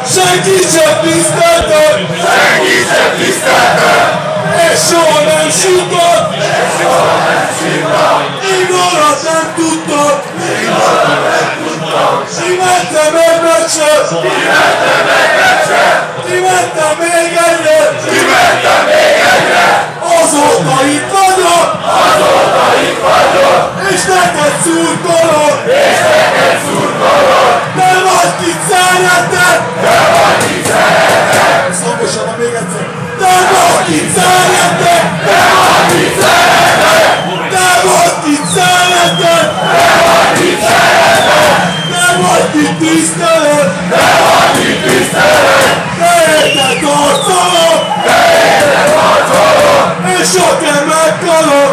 Senkit sem tiszteltek! Senkit sem tiszteltek! És soha nem sírtak! Igazat nem tudtak! Kimentem egy meccset! Kimentem még egyre! Azóta itt vagyok! És neked szurkolok! Te vagy kit szeretek! Szangosabban még egyszer! Te vagy kit szeretek! Te vagy kit szeretek! Te vagy kit tisztelek! Te érted harcolok! És akár meghalok!